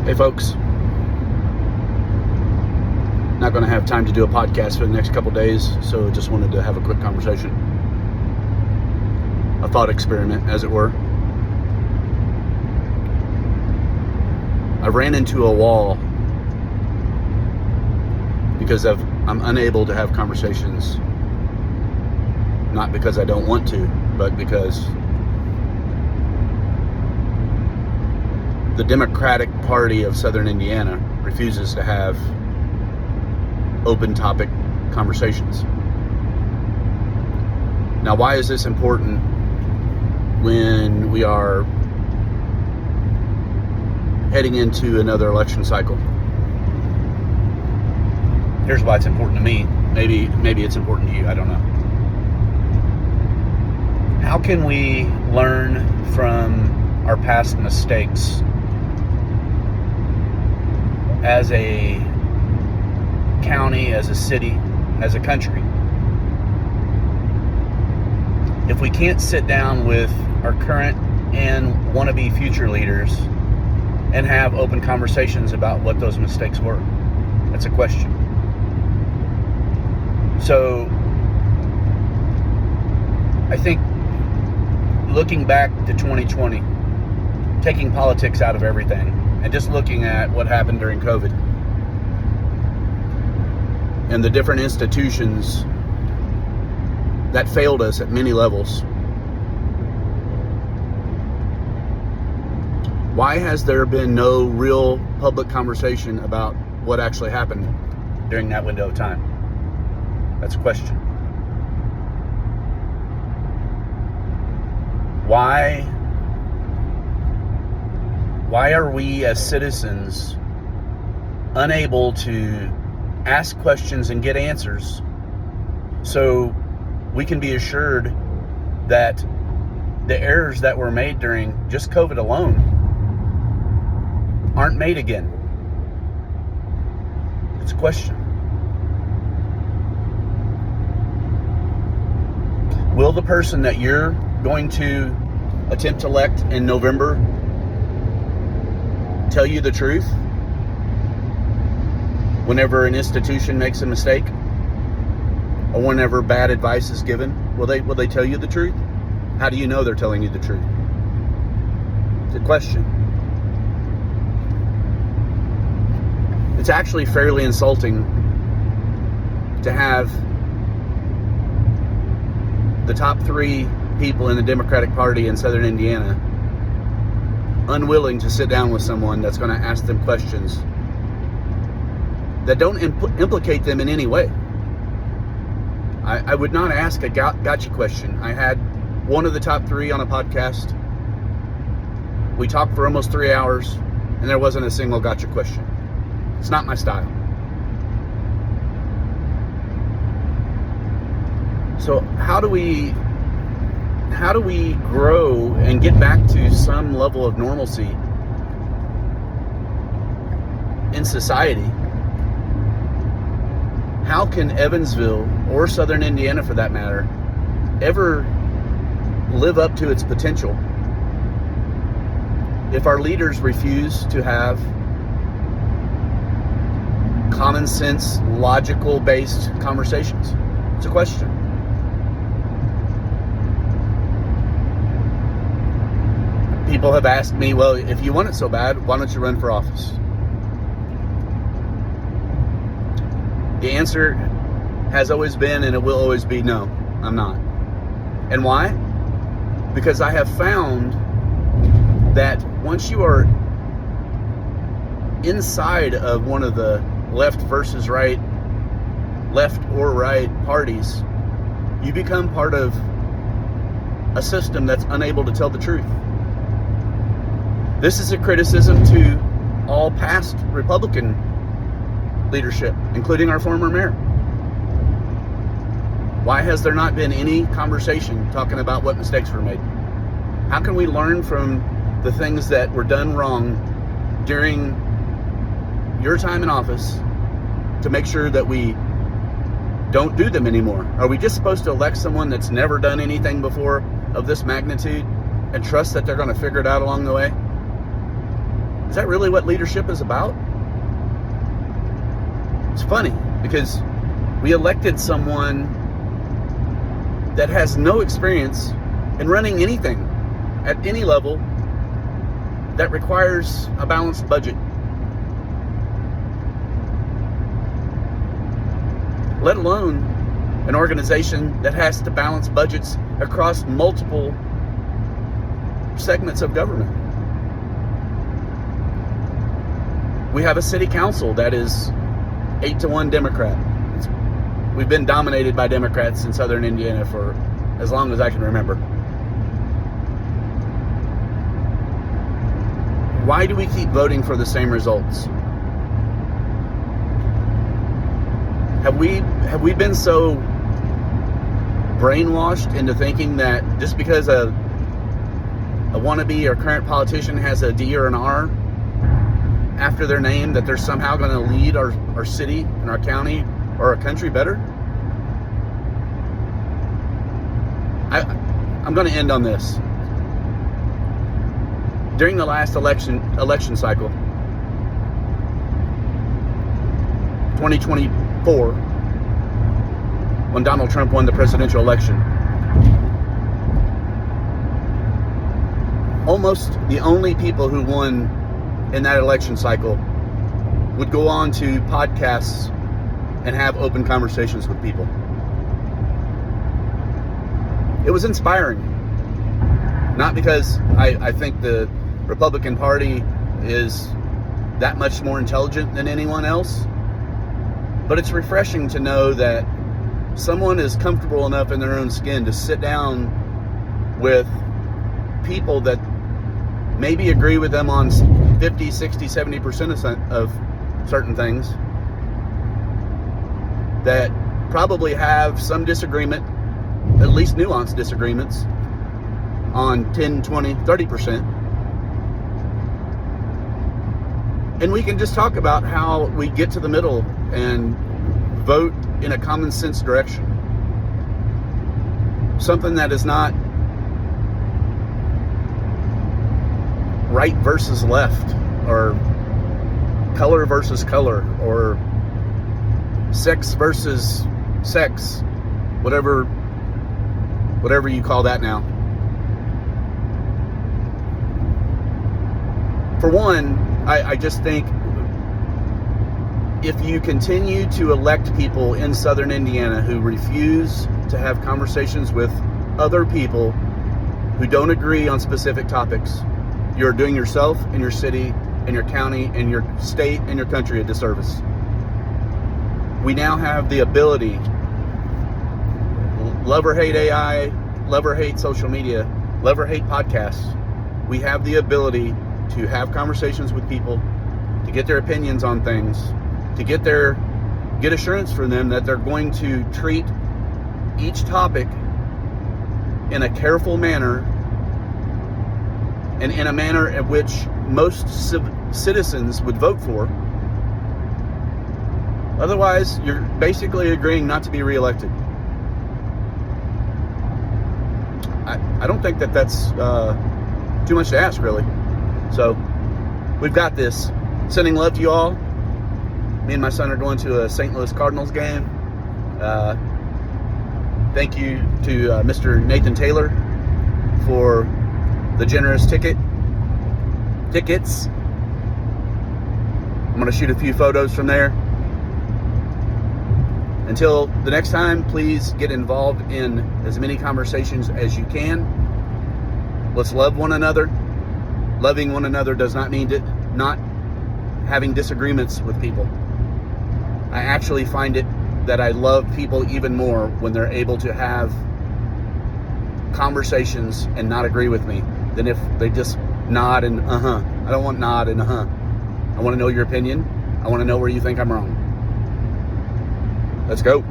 Hey folks, not going to have time to do a podcast for the next couple days, so just wanted to have a quick conversation, a thought experiment as it were. I ran into a wall because I'm unable to have conversations, not because I don't want to, but because the Democratic Party of Southern Indiana refuses to have open topic conversations. Now, why is this important when we are heading into another election cycle? Here's why it's important to me. Maybe it's important to you. I don't know. How can we learn from our past mistakes as a county, as a city, as a country, if we can't sit down with our current and wannabe future leaders and have open conversations about what those mistakes were? That's a question. So I think looking back to 2020, taking politics out of everything, and just looking at what happened during COVID and the different institutions that failed us at many levels, why has there been no real public conversation about what actually happened during that window of time? That's a question. Why are we as citizens unable to ask questions and get answers so we can be assured that the errors that were made during just COVID alone aren't made again? It's a question. Will the person that you're going to attempt to elect in November tell you the truth whenever an institution makes a mistake or whenever bad advice is given? Will they tell you the truth? How do you know they're telling you the truth? It's a question. It's actually fairly insulting to have the top 3 people in the Democratic Party in Southern Indiana unwilling to sit down with someone that's going to ask them questions that don't implicate them in any way. I would not ask a gotcha question. I had one of the top 3 on a podcast. We talked for almost 3 hours, and there wasn't a single gotcha question. It's not my style. So how do we grow and get back to some level of normalcy in society? How can Evansville, or Southern Indiana for that matter, ever live up to its potential if our leaders refuse to have common sense, logical based conversations? It's a question. People have asked me, well, if you want it so bad, why don't you run for office? The answer has always been, and it will always be, no, I'm not. And why? Because I have found that once you are inside of one of the left versus right, left or right parties, you become part of a system that's unable to tell the truth. This is a criticism to all past Republican leadership, including our former mayor. Why has there not been any conversation talking about what mistakes were made? How can we learn from the things that were done wrong during your time in office to make sure that we don't do them anymore? Are we just supposed to elect someone that's never done anything before of this magnitude and trust that they're going to figure it out along the way? Is that really what leadership is about? It's funny because we elected someone that has no experience in running anything at any level that requires a balanced budget, let alone an organization that has to balance budgets across multiple segments of government. We have a city council that is 8-1 Democrat. We've been dominated by Democrats in southern Indiana for as long as I can remember. Why do we keep voting for the same results? Have we been so brainwashed into thinking that just because a wannabe or current politician has a D or an R after their name that they're somehow going to lead our city and our county or our country better? I'm going to end on this. During the last election cycle, 2024, when Donald Trump won the presidential election, almost the only people who won in that election cycle would go on to podcasts and have open conversations with people. It was inspiring. Not because I think the Republican Party is that much more intelligent than anyone else, but it's refreshing to know that someone is comfortable enough in their own skin to sit down with people that maybe agree with them on 50, 60, 70% of certain things, that probably have some disagreement, at least nuanced disagreements, on 10, 20, 30%. And we can just talk about how we get to the middle and vote in a common sense direction. Something that is not right versus left, or color versus color, or sex versus sex, whatever you call that now. For one, I just think if you continue to elect people in southern Indiana who refuse to have conversations with other people who don't agree on specific topics, you're doing yourself and your city and your county and your state and your country a disservice. We now have the ability, love or hate AI, love or hate social media, love or hate podcasts, we have the ability to have conversations with people, to get their opinions on things, to get assurance from them that they're going to treat each topic in a careful manner, and in a manner at which most citizens would vote for. Otherwise, you're basically agreeing not to be reelected. I don't think that's too much to ask, really. So, we've got this. Sending love to you all. Me and my son are going to a St. Louis Cardinals game. Thank you to Mr. Nathan Taylor for the generous tickets. I'm going to shoot a few photos from there. Until the next time, please get involved in as many conversations as you can. Let's love one another. Loving one another does not mean not having disagreements with people. I actually find it that I love people even more when they're able to have conversations and not agree with me than if they just nod and I don't want nod and I want to know your opinion. I want to know where you think I'm wrong. Let's go.